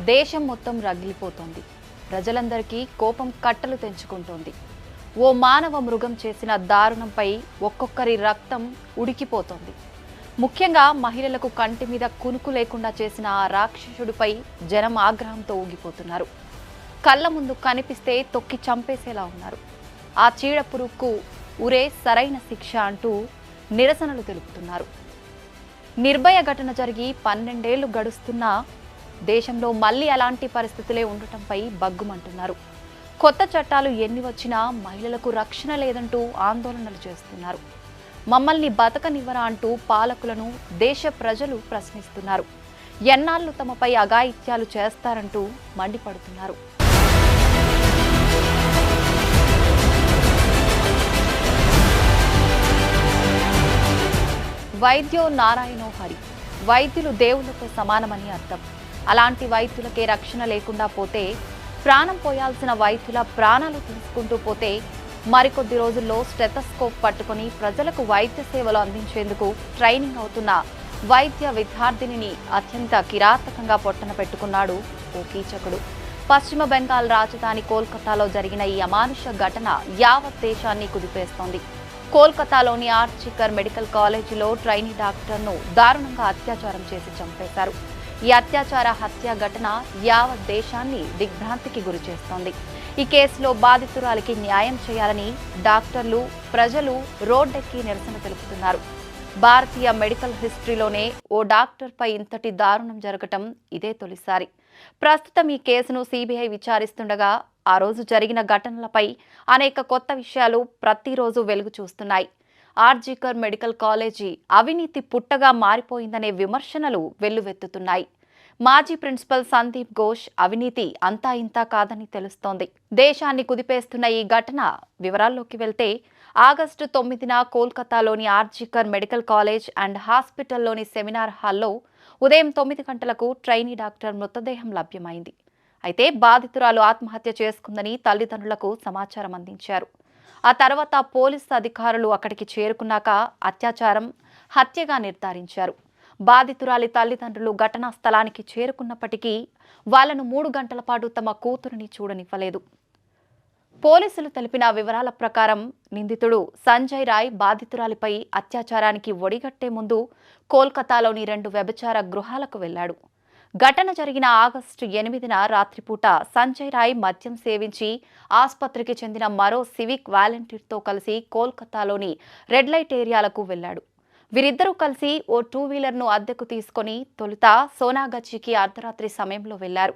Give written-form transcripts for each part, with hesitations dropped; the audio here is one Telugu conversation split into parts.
దేశం మొత్తం రగిలిపోతోంది. ప్రజలందరికీ కోపం కట్టలు తెంచుకుంటోంది. ఓ మానవ మృగం చేసిన దారుణంపై ఒక్కొక్కరి రక్తం ఉడికిపోతోంది. ముఖ్యంగా మహిళలకు కంటి మీద కునుకు లేకుండా చేసిన ఆ రాక్షసుడిపై జనం ఆగ్రహంతో ఊగిపోతున్నారు. కళ్ళ ముందు కనిపిస్తే తొక్కి చంపేసేలా ఉన్నారు. ఆ చీడపురుగుకు ఉరే సరైన శిక్ష అంటూ నిరసనలు తెలుపుతున్నారు. నిర్భయ ఘటన జరిగి 12 ఏళ్లు గడుస్తున్నా దేశంలో మళ్లీ అలాంటి పరిస్థితులే ఉండటంపై బగ్గుమంటున్నారు. కొత్త చట్టాలు ఎన్ని వచ్చినా మహిళలకు రక్షణ లేదంటూ ఆందోళనలు చేస్తున్నారు. మమ్మల్ని బతకనివ్వరా అంటూ పాలకులను దేశ ప్రజలు ప్రశ్నిస్తున్నారు. ఎన్నాళ్లు తమపై అఘాయిత్యాలు చేస్తారంటూ మండిపడుతున్నారు. వైద్యో నారాయణో హరి. వైద్యులు దేవుళ్లతో సమానమని అర్థం. అలాంటి వైద్యులకే రక్షణ లేకుండా పోతే, ప్రాణం పోయాల్సిన వైద్యుల ప్రాణాలు తీసుకుంటూ పోతే, మరికొద్ది రోజుల్లో స్టెథోస్కోప్ పట్టుకుని ప్రజలకు వైద్య సేవలు అందించేందుకు ట్రైనింగ్ అవుతున్న వైద్య విద్యార్థినిని అత్యంత కిరాతకంగా పొట్టన పెట్టుకున్నాడు ఓ కీచకుడు. పశ్చిమ బెంగాల్ రాజధాని కోల్కతాలో జరిగిన ఈ అమానుష ఘటన యావత్ దేశాన్ని కుదిపేస్తోంది. కోల్కతాలోని ఆర్జికర్ మెడికల్ కాలేజీలో ట్రైనీ డాక్టర్ను దారుణంగా అత్యాచారం చేసి చంపేశారు. ఈ అత్యాచార హత్య ఘటన యావత్ దేశాన్ని దిగ్భ్రాంతికి గురిచేస్తోంది. ఈ కేసులో బాధితురాలికి న్యాయం చేయాలని డాక్టర్లు, ప్రజలు రోడ్డెక్కి నిరసన తెలుపుతున్నారు. భారతీయ మెడికల్ హిస్టరీలోనే ఓ డాక్టర్పై ఇంతటి దారుణం జరగటం ఇదే తొలిసారి. ప్రస్తుతం ఈ కేసును సిబిఐ విచారిస్తుండగా ఆ రోజు జరిగిన ఘటనలపై అనేక కొత్త విషయాలు ప్రతిరోజు వెలుగు చూస్తున్నాయి. ఆర్జికర్ మెడికల్ కాలేజీ అవినీతి పుట్టగా మారిపోయిందనే విమర్శనలు వెల్లువెత్తుతున్నాయి. మాజీ ప్రిన్సిపల్ సందీప్ ఘోష్ అవినీతి అంతా ఇంతా కాదని తెలుస్తోంది. దేశాన్ని కుదిపేస్తున్న ఈ ఘటన వివరాల్లోకి వెళ్తే, ఆగస్టు 9న కోల్కతాలోని ఆర్జికర్ మెడికల్ కాలేజ్ అండ్ హాస్పిటల్లోని సెమినార్ హాల్లో ఉదయం 9 గంటలకు ట్రైనీ డాక్టర్ మృతదేహం లభ్యమైంది. అయితే బాధితురాలు ఆత్మహత్య చేసుకుందని తల్లిదండ్రులకు సమాచారం అందించారు. ఆ తర్వాత పోలీసు అధికారులు అక్కడికి చేరుకున్నాక అత్యాచారం, హత్యగా నిర్ధారించారు. బాధితురాలి తల్లిదండ్రులు ఘటనా స్థలానికి చేరుకున్నప్పటికీ వాళ్లను 3 గంటల పాటు తమ కూతురిని చూడనివ్వలేదు. పోలీసులు తెలిపిన వివరాల ప్రకారం నిందితుడు సంజయ్ రాయ్ బాధితురాలిపై అత్యాచారానికి ఒడిగట్టే ముందు కోల్కతాలోని 2 వ్యభిచార గృహాలకు వెళ్లాడు. ఘటన జరిగిన ఆగస్టు 8న రాత్రిపూట సంజయ్ రాయ్ మద్యం సేవించి ఆసుపత్రికి చెందిన మరో సివిక్ వాలంటీర్తో కలిసి కోల్కతాలోని రెడ్ లైట్ ఏరియాలకు వెళ్లాడు. వీరిద్దరూ కలిసి ఓ 2-వీలర్ను అద్దెకు తీసుకుని తొలుత సోనాగచ్చికి అర్ధరాత్రి సమయంలో వెళ్లారు.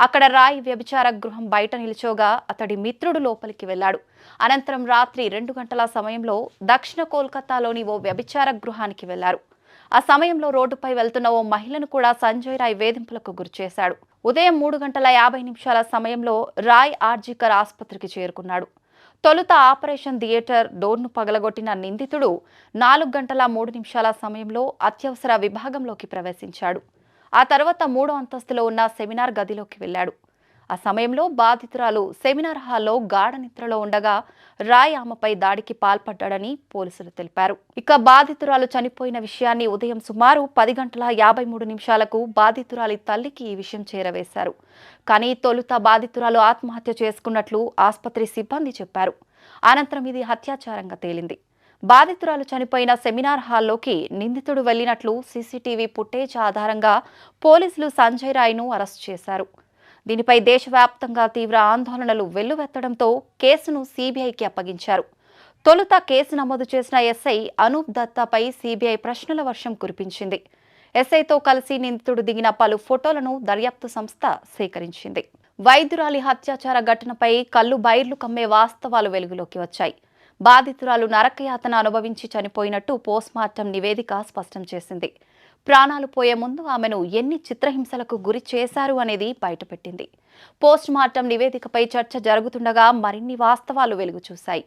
అక్కడ రాయ్ వ్యభిచార గృహం బయట నిల్చోగా అతడి మిత్రుడు లోపలికి వెళ్లాడు. అనంతరం రాత్రి 2 గంటల సమయంలో దక్షిణ కోల్కతాలోని ఓ వ్యభిచార గృహానికి వెళ్లారు. ఆ సమయంలో రోడ్డుపై వెళ్తున్న ఓ మహిళను కూడా సంజయ్ రాయ్ వేధింపులకు గురిచేశాడు. ఉదయం 3:50 సమయంలో రాయ్ ఆర్జికర్ ఆసుపత్రికి చేరుకున్నాడు. తొలుత ఆపరేషన్ థియేటర్ డోర్ను పగలగొట్టిన నిందితుడు 4:03 సమయంలో అత్యవసర విభాగంలోకి ప్రవేశించాడు. ఆ తర్వాత 3వ అంతస్తులో ఉన్న సెమినార్ గదిలోకి వెళ్లాడు. ఆ సమయంలో బాధితురాలు సెమినార్ హాల్లో గాఢ నిద్రలో ఉండగా రాయ్ ఆమెపై దాడికి పాల్పడ్డాడని పోలీసులు తెలిపారు. ఇక బాధితురాలు చనిపోయిన విషయాన్ని ఉదయం సుమారు 10:53 బాధితురాలి తల్లికి ఈ విషయం చేరవేశారు. కానీ తొలుత బాధితురాలు ఆత్మహత్య చేసుకున్నట్లు ఆసుపత్రి సిబ్బంది చెప్పారు. అనంతరం ఇది హత్యాచారంగా తేలింది. బాధితురాలు చనిపోయిన సెమినార్ హాల్లోకి నిందితుడు వెళ్లినట్లు సీసీటీవీ ఫుటేజ్ ఆధారంగా పోలీసులు సంజయ్ రాయ్ను అరెస్ట్ చేశారు. దీనిపై దేశవ్యాప్తంగా తీవ్ర ఆందోళనలు వెల్లువెత్తడంతో కేసును సిబిఐకి అప్పగించారు. తొలుత కేసు నమోదు చేసిన ఎస్ఐ అనూప్ దత్తాపై సిబిఐ ప్రశ్నల వర్షం కురిపించింది. ఎస్ఐతో కలిసి నిందితుడు దిగిన పలు ఫోటోలను దర్యాప్తు సంస్థ సేకరించింది. వైద్యురాలి హత్యాచార ఘటనపై కళ్ళు బైర్లు కమ్మే వాస్తవాలు వెలుగులోకి వచ్చాయి. బాధితురాలు నరకయాతన అనుభవించి చనిపోయినట్టు పోస్ట్మార్టం నివేదిక స్పష్టం చేసింది. ప్రాణాలు పోయే ముందు ఆమెను ఎన్ని చిత్రహింసలకు గురి చేశారు అనేది బయటపెట్టింది. పోస్ట్ మార్టం నివేదికపై చర్చ జరుగుతుండగా మరిన్ని వాస్తవాలు వెలుగు చూశాయి.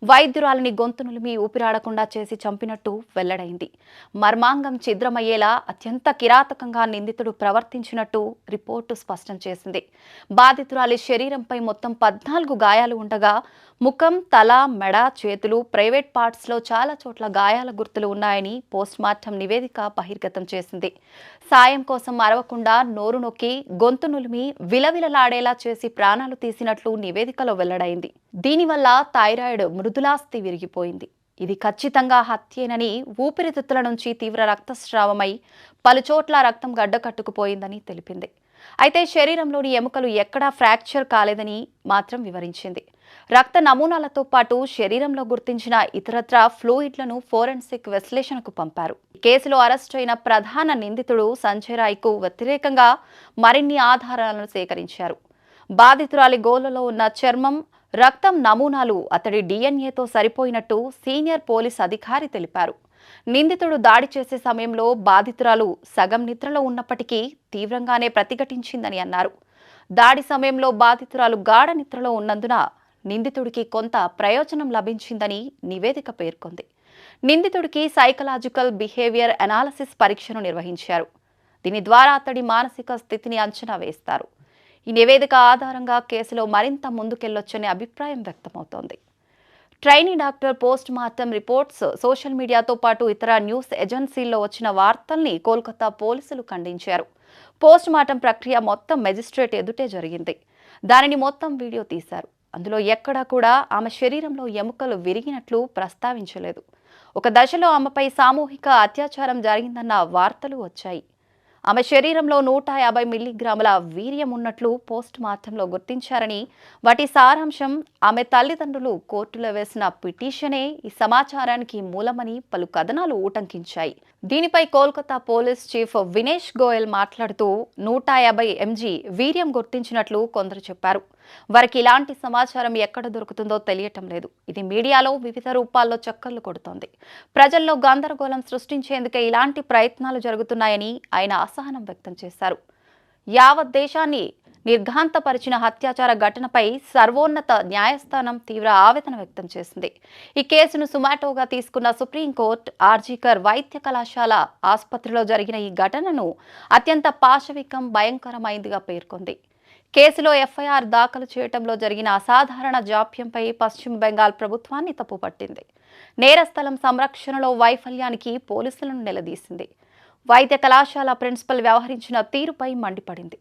వైద్యురాలిని గొంతు నులిమి ఊపిరాడకుండా చేసి చంపినట్టు వెల్లడైంది. మర్మాంగం ఛిద్రమయ్యేలా అత్యంత కిరాతకంగా నిందితుడు ప్రవర్తించినట్టు రిపోర్టు స్పష్టం చేసింది. బాధితురాలి శరీరంపై మొత్తం 14 గాయాలు ఉండగా ముఖం, తల, మెడ, చేతులు, ప్రైవేట్ పార్ట్స్లో చాలా చోట్ల గాయాల గుర్తులు ఉన్నాయని పోస్ట్ మార్టం నివేదిక బహిర్గతం చేసింది. సాయం కోసం అరవకుండా నోరు నొక్కి గొంతు నులిమి విలవిలలాడేలా చేసి ప్రాణాలు తీసినట్లు నివేదికలో వెల్లడైంది. దీనివల్ల థైరాయిడ్ మృదులాస్థి విరిగిపోయింది. ఇది ఖచ్చితంగా హత్యేనని, ఊపిరితిత్తుల నుంచి తీవ్ర రక్తస్రావమై పలుచోట్ల రక్తం గడ్డకట్టుకుపోయిందని తెలిపింది. అయితే శరీరంలోని ఎముకలు ఎక్కడా ఫ్రాక్చర్ కాలేదని మాత్రం వివరించింది. రక్త నమూనాలతో పాటు శరీరంలో గుర్తించిన ఇతరత్రా ఫ్లూయిడ్లను ఫోరెన్సిక్ విశ్లేషణకు పంపారు. కేసులో అరెస్టు అయిన ప్రధాన నిందితుడు సంజయ్ రాయ్కు వ్యతిరేకంగా మరిన్ని ఆధారాలను సేకరించారు. బాధితురాలి గోళ్లలో ఉన్న చర్మం, రక్తం నమూనాలు అతడి డిఎన్ఏతో సరిపోయినట్టు సీనియర్ పోలీస్ అధికారి తెలిపారు. నిందితుడు దాడి చేసే సమయంలో బాధితురాలు సగం నిద్రలో ఉన్నప్పటికీ తీవ్రంగానే ప్రతిఘటించిందని అన్నారు. దాడి సమయంలో బాధితురాలు గాఢ నిద్రలో ఉన్నందున నిందితుడికి కొంత ప్రయోజనం లభించిందని నివేదిక పేర్కొంది. నిందితుడికి సైకలాజికల్ బిహేవియర్ అనాలిసిస్ పరీక్షను నిర్వహించారు. దీని ద్వారా అతడి మానసిక స్థితిని అంచనా వేస్తారు. ఈ నివేదిక ఆధారంగా కేసులో మరింత ముందుకెళ్లొచ్చనే అభిప్రాయం వ్యక్తమవుతోంది. Trainee doctor post mortem reports social మీడియాతో పాటు ఇతర న్యూస్ ఏజెన్సీల్లో వచ్చిన వార్తల్ని కోల్కతా పోలీసులు ఖండించారు. పోస్ట్ మార్టం ప్రక్రియ మొత్తం మెజిస్ట్రేట్ ఎదుటే జరిగింది. దానిని మొత్తం వీడియో తీశారు. అందులో ఎక్కడా కూడా ఆమె శరీరంలో ఎముకలు విరిగినట్లు ప్రస్తావించలేదు. ఒక దశలో ఆమెపై సామూహిక అత్యాచారం జరిగిందన్న వార్తలు వచ్చాయి. ఆమె శరీరంలో 150 మిల్లీగ్రాముల వీర్యం ఉన్నట్లు పోస్ట్ మార్టంలో గుర్తించారని, వాటి సారాంశం ఆమె తల్లిదండ్రులు కోర్టులో వేసిన పిటిషనే ఈ సమాచారానికి మూలమని పలు కథనాలు ఊటంకించాయి. దీనిపై కోల్కతా పోలీస్ చీఫ్ వినేష్ గోయల్ మాట్లాడుతూ 150 mg వీర్యం గుర్తించినట్లు కొందరు చెప్పారు. వారికి ఇలాంటి సమాచారం ఎక్కడ దొరుకుతుందో తెలియటం లేదు. ఇది మీడియాలో వివిధ రూపాల్లో చక్కర్లు కొడుతోంది. ప్రజల్లో గందరగోళం సృష్టించేందుకే ఇలాంటి ప్రయత్నాలు జరుగుతున్నాయని ఆయన అసహనం వ్యక్తం చేశారు. యావత్ దేశాన్ని నిర్ఘాంతపరిచిన హత్యాచార ఘటనపై సర్వోన్నత న్యాయస్థానం తీవ్ర ఆవేదన వ్యక్తం చేసింది. ఈ కేసును సుమాటోగా తీసుకున్న సుప్రీంకోర్టు ఆర్జీకర్ వైద్య కళాశాల ఆసుపత్రిలో జరిగిన ఈ ఘటనను అత్యంత పాశవికం, భయంకరమైందిగా పేర్కొంది. కేసులో ఎఫ్ఐఆర్ దాఖలు చేయడంలో జరిగిన అసాధారణ జాప్యంపై పశ్చిమ బెంగాల్ ప్రభుత్వాన్ని తప్పుపట్టింది. నేరస్థలం సంరక్షణలో వైఫల్యానికి పోలీసులను నిలదీసింది. వైద్య కళాశాల ప్రిన్సిపల్ వ్యవహరించిన తీరుపై మండిపడింది.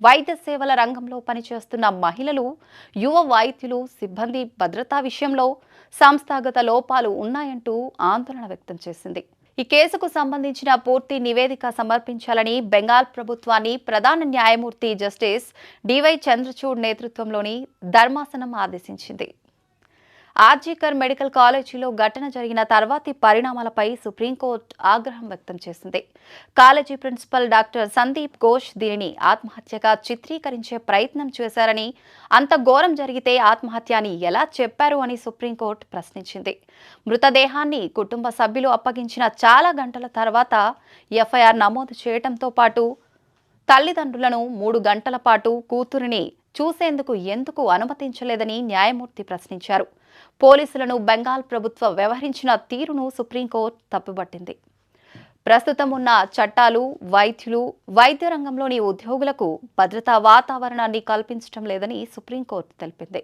వైద్య సేవల రంగంలో పనిచేస్తున్న మహిళలు, యువ వైద్యులు, సిబ్బంది భద్రతా విషయంలో సంస్థాగత లోపాలు ఉన్నాయంటూ ఆందోళన వ్యక్తం చేసింది. ఈ కేసుకు సంబంధించిన పూర్తి నివేదిక సమర్పించాలని బెంగాల్ ప్రభుత్వాన్ని ప్రధాన న్యాయమూర్తి జస్టిస్ డివై చంద్రచూడ్ నేతృత్వంలోని ధర్మాసనం ఆదేశించింది. ఆర్జీకర్ మెడికల్ కాలేజీలో ఘటన జరిగిన తర్వాతి పరిణామాలపై సుప్రీంకోర్టు ఆగ్రహం వ్యక్తం చేసింది. College principal doctor Sandeep Ghosh దీనిని ఆత్మహత్యగా చిత్రీకరించే ప్రయత్నం చేశారని, అంత ఘోరం జరిగితే ఆత్మహత్య అని ఎలా చెప్పారు అని సుప్రీంకోర్టు ప్రశ్నించింది. మృతదేహాన్ని కుటుంబ సభ్యులు అప్పగించిన చాలా గంటల తర్వాత ఎఫ్ఐఆర్ నమోదు చేయడంతో పాటు తల్లిదండ్రులను 3 గంటల పాటు కూతురిని చూసేందుకు ఎందుకు అనుమతించలేదని న్యాయమూర్తి ప్రశ్నించారు. పోలీసులను బెంగాల్ ప్రభుత్వం వ్యవహరించిన తీరును సుప్రీంకోర్టు తప్పుపట్టింది. ప్రస్తుతం ఉన్న చట్టాలు వైద్యులు, వైద్య రంగంలోని ఉద్యోగులకు భద్రతా వాతావరణాన్ని కల్పించడం లేదని సుప్రీంకోర్టు తెలిపింది.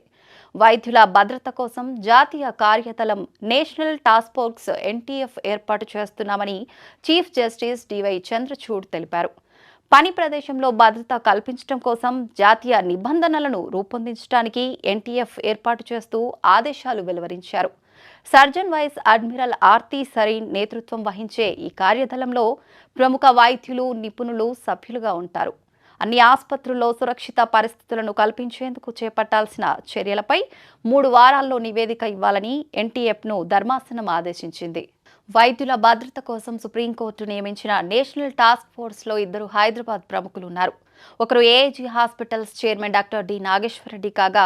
వైద్యుల భద్రత కోసం జాతీయ కార్యదళం నేషనల్ టాస్క్ ఫోర్స్ ఎన్టీఎఫ్ ఏర్పాటు చేస్తున్నామని చీఫ్ జస్టిస్ డివై చంద్రచూడ్ తెలిపారు. పని ప్రదేశంలో భద్రత కల్పించడం కోసం జాతీయ నిబంధనలను రూపొందించడానికి ఎన్టీఎఫ్ ఏర్పాటు చేస్తూ ఆదేశాలు వెలువరించారు. Surgeon vice admiral Arti Sarin నేతృత్వం వహించే ఈ కార్యదళంలో ప్రముఖ వైద్యులు, నిపుణులు సభ్యులుగా ఉంటారు. అన్ని ఆసుపత్రుల్లో సురక్షిత పరిస్థితులను కల్పించేందుకు చేపట్టాల్సిన చర్యలపై 3 వారాల్లో నివేదిక ఇవ్వాలని ఎన్టీఎఫ్ను ధర్మాసనం ఆదేశించింది. వైద్యుల భద్రత కోసం సుప్రీంకోర్టు నియమించిన నేషనల్ టాస్క్ ఫోర్స్లో ఇద్దరు హైదరాబాద్ ప్రముఖులు ఉన్నారు. ఒకరు AIG hospitals chairman doctor D Nageshwar Reddy కాగా,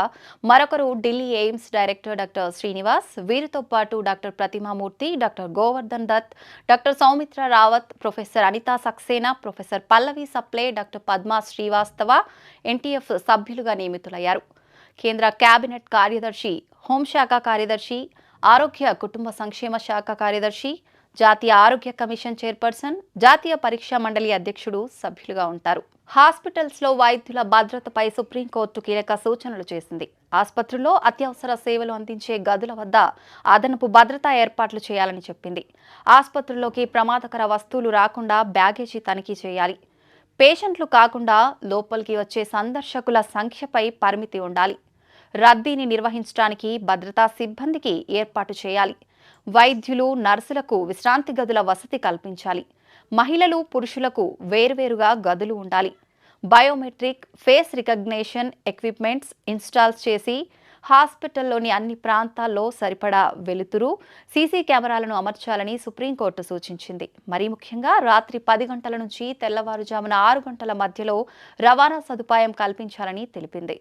మరొకరు Delhi AIIMS director doctor Srinivas. వీరితో పాటు doctor Pratima Murthy, doctor Govardhan Dutt, doctor Saumitra Rawat, professor Anita Saxena, professor Pallavi Saple, doctor Padma Srivastava NTF సభ్యులుగా నియమితులయ్యారు. కేంద్ర కేబినెట్ కార్యదర్శి, హోంశాఖ కార్యదర్శి, ఆరోగ్య కుటుంబ సంక్షేమ శాఖ కార్యదర్శి, జాతీయ ఆరోగ్య కమిషన్ చైర్పర్సన్, జాతీయ పరీక్షా మండలి అధ్యక్షుడు సభ్యులుగా ఉంటారు. హాస్పిటల్స్లో వైద్యుల భద్రతపై సుప్రీంకోర్టు కీలక సూచనలు చేసింది. ఆసుపత్రుల్లో అత్యవసర సేవలు అందించే గదుల వద్ద అదనపు భద్రతా ఏర్పాట్లు చేయాలని చెప్పింది. ఆసుపత్రుల్లోకి ప్రమాదకర వస్తువులు రాకుండా బ్యాగేజీ తనిఖీ చేయాలి. పేషెంట్లు కాకుండా లోపలికి వచ్చే సందర్శకుల సంఖ్యపై పరిమితి ఉండాలి. రద్దీని నిర్వహించడానికి భద్రతా సిబ్బందికి ఏర్పాటు చేయాలి. వైద్యులు, నర్సులకు విశ్రాంతి గదుల వసతి కల్పించాలి. మహిళలు, పురుషులకు వేరువేరుగా గదులు ఉండాలి. Biometric, face recognition equipments install చేసి హాస్పిటల్లోని అన్ని ప్రాంతాల్లో సరిపడా వెలుతురు, సీసీ కెమెరాలను అమర్చాలని సుప్రీంకోర్టు సూచించింది. మరీ ముఖ్యంగా రాత్రి 10 గంటల నుంచి తెల్లవారుజామున 6 గంటల మధ్యలో రవాణా సదుపాయం కల్పించాలని తెలిపింది.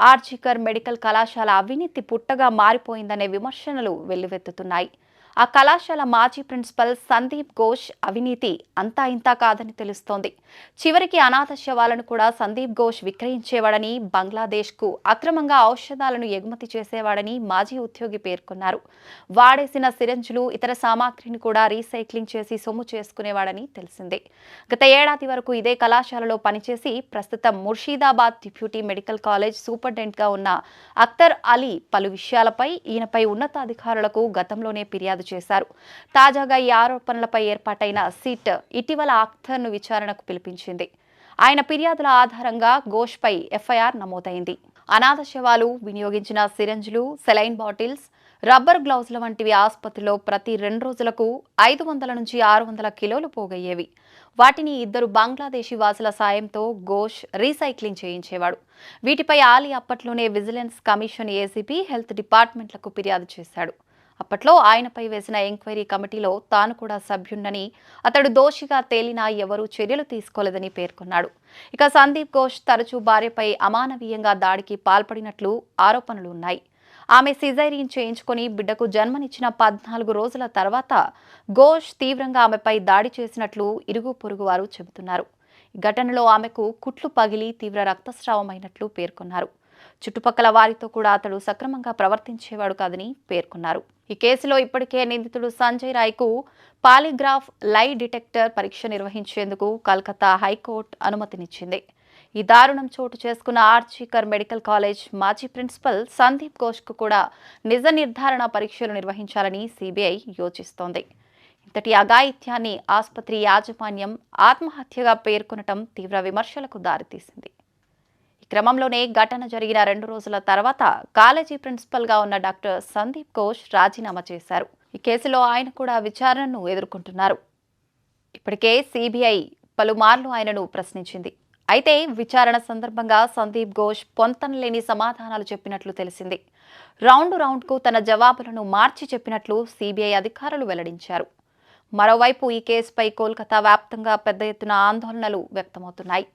ఆర్జికర్ మెడికల్ కళాశాల అవినీతి పుట్టగా మారిపోయిందనే విమర్శనలు వెల్లువెత్తుతున్నాయి. ఆ కళాశాల మాజీ ప్రిన్సిపల్ సందీప్ ఘోష్ అవినీతి అంతా ఇంతా కాదని తెలుస్తోంది. చివరికి అనాథ శవాలను కూడా సందీప్ ఘోష్ విక్రయించేవాడని, బంగ్లాదేశ్కు అక్రమంగా ఔషధాలను ఎగుమతి చేసేవాడని మాజీ ఉద్యోగి పేర్కొన్నారు. వాడేసిన సిరంజులు, ఇతర సామాగ్రిని కూడా రీసైక్లింగ్ చేసి సొమ్ము చేసుకునేవాడని తెలిసిందే. గత ఏడాది వరకు ఇదే కళాశాలలో పనిచేసి ప్రస్తుతం ముర్షిదాబాద్ డిప్యూటీ మెడికల్ కాలేజ్ సూపరింటెండెంట్గా ఉన్న అఖ్తర్ అలీ పలు విషయాలపై ఈయనపై ఉన్నతాధికారులకు గతంలోనే ఫిర్యాదు చేశారు. తాజాగా ఈ ఆరోపణలపై ఏర్పాటైన సిట్ ఇటీవల అఖ్తర్ను విచారణకు పిలిపించింది. ఆయన ఫిర్యాదుల ఆధారంగా ఘోష్పై ఎఫ్ఐఆర్ నమోదైంది. అనాథ శవాలు, వినియోగించిన సిరంజులు, సెలైన్ బాటిల్స్, రబ్బర్ గ్లౌజుల వంటివి ఆసుపత్రిలో ప్రతి 2 రోజులకు 500 నుంచి 600 కిలోలు పోగయ్యేవి. వాటిని ఇద్దరు బంగ్లాదేశీ వాసుల సాయంతో ఘోష్ రీసైక్లింగ్ చేయించేవాడు. వీటిపై ఆలీ అప్పట్లోనే విజిలెన్స్ కమిషన్, ఏసీబీ, హెల్త్ డిపార్ట్మెంట్లకు ఫిర్యాదు చేశాడు. అప్పట్లో ఆయనపై వేసిన ఎంక్వైరీ కమిటీలో తాను కూడా సభ్యున్నని, అతడు దోషిగా తేలినా ఎవరూ చర్యలు తీసుకోలేదని పేర్కొన్నాడు. ఇక సందీప్ ఘోష్ తరచూ భార్యపై అమానవీయంగా దాడికి పాల్పడినట్లు ఆరోపణలు ఉన్నాయి. ఆమె సిజైరియన్ చేయించుకొని బిడ్డకు జన్మనిచ్చిన 14 రోజుల తర్వాత ఘోష్ తీవ్రంగా ఆమెపై దాడి చేసినట్లు ఇరుగు పొరుగు వారు చెబుతున్నారు. ఈ ఘటనలో ఆమెకు కుట్లు పగిలి తీవ్ర రక్తస్రావమైనట్లు పేర్కొన్నారు. చుట్టుపక్కల వారితో కూడా అతడు సక్రమంగా ప్రవర్తించేవాడు కాదని పేర్కొన్నారు. ఈ కేసులో ఇప్పటికే నిందితుడు సంజయ్ రాయ్కు పాలిగ్రాఫ్ లై డిటెక్టర్ పరీక్ష నిర్వహించేందుకు కలకత్తా హైకోర్టు అనుమతినిచ్చింది. ఈ దారుణం చోటు చేసుకున్న ఆర్జికర్ మెడికల్ కాలేజ్ మాజీ ప్రిన్సిపల్ సందీప్ ఘోష్కు కూడా నిజ నిర్ధారణ పరీక్షలు నిర్వహించాలని సిబిఐ యోచిస్తోంది. ఇంతటి అఘాయిత్యాన్ని ఆసుపత్రి యాజమాన్యం ఆత్మహత్యగా పేర్కొనటం తీవ్ర విమర్శలకు దారితీసింది. క్రమంలోనే ఘటన జరిగిన 2 రోజుల తర్వాత కాలేజీ ప్రిన్సిపల్గా ఉన్న డాక్టర్ సందీప్ ఘోష్ రాజీనామా చేశారు. ఈ కేసులో ఆయన కూడా విచారణను ఎదుర్కొంటున్నారు. ఇప్పటికే సిబిఐ పలుమార్లు ఆయనను ప్రశ్నించింది. అయితే విచారణ సందర్భంగా సందీప్ ఘోష్ పొంతనలేని సమాధానాలు చెప్పినట్లు తెలిసింది. రౌండ్కు తన జవాబులను మార్చి చెప్పినట్లు సిబిఐ అధికారులు వెల్లడించారు. మరోవైపు ఈ కేసుపై కోల్కతా వ్యాప్తంగా పెద్ద ఎత్తున ఆందోళనలు వ్యక్తమవుతున్నాయి.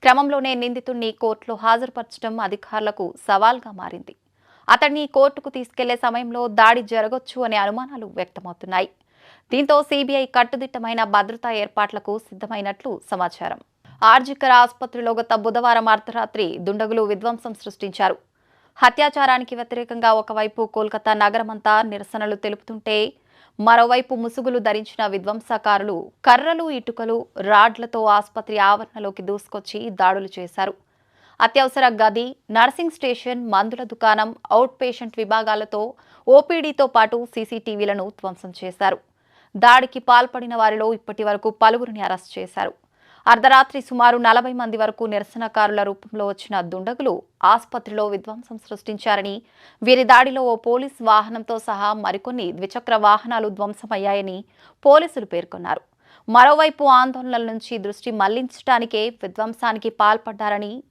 క్రమంలోనే నిందితుడిని కోర్టులో హాజరుపరచడం అధికారులకు సవాల్గా మారింది. అతడిని కోర్టుకు తీసుకెళ్లే సమయంలో దాడి జరగొచ్చు అనే అనుమానాలు వ్యక్తమవుతున్నాయి. దీంతో సిబిఐ కట్టుదిట్టమైన భద్రతా ఏర్పాట్లకు సిద్ధమైనట్లు సమాచారం. ఆర్జికర్ ఆసుపత్రిలో గత బుధవారం అర్ధరాత్రి దుండగులు విధ్వంసం సృష్టించారు. హత్యాచారానికి వ్యతిరేకంగా ఒకవైపు కోల్కతా నగరమంతా నిరసనలు తెలుపుతుంటే, మరోవైపు ముసుగులు ధరించిన విధ్వంసకారులు కర్రలు, ఇటుకలు, రాడ్లతో ఆసుపత్రి ఆవరణలోకి దూసుకొచ్చి దాడులు చేశారు. అత్యవసర గది, నర్సింగ్ స్టేషన్, మందుల దుకాణం, అవుట్ పేషెంట్ విభాగాలతో ఓపీడీతో పాటు సీసీటీవీలను ధ్వంసం చేశారు. దాడికి పాల్పడిన వారిలో ఇప్పటి వరకు పలువురిని అరెస్ట్ చేశారు. అర్ధరాత్రి సుమారు 40 మంది వరకు నిరసనకారుల రూపంలో వచ్చిన దుండగులు ఆసుపత్రిలో విధ్వంసం సృష్టించారని, వీరి దాడిలో ఓ పోలీస్ వాహనంతో సహా మరికొన్ని ద్విచక్ర వాహనాలు ధ్వంసమయ్యాయని పోలీసులు పేర్కొన్నారు. మరోవైపు ఆందోళనల నుంచి దృష్టి మళ్లించడానికే విధ్వంసానికి పాల్పడ్డారని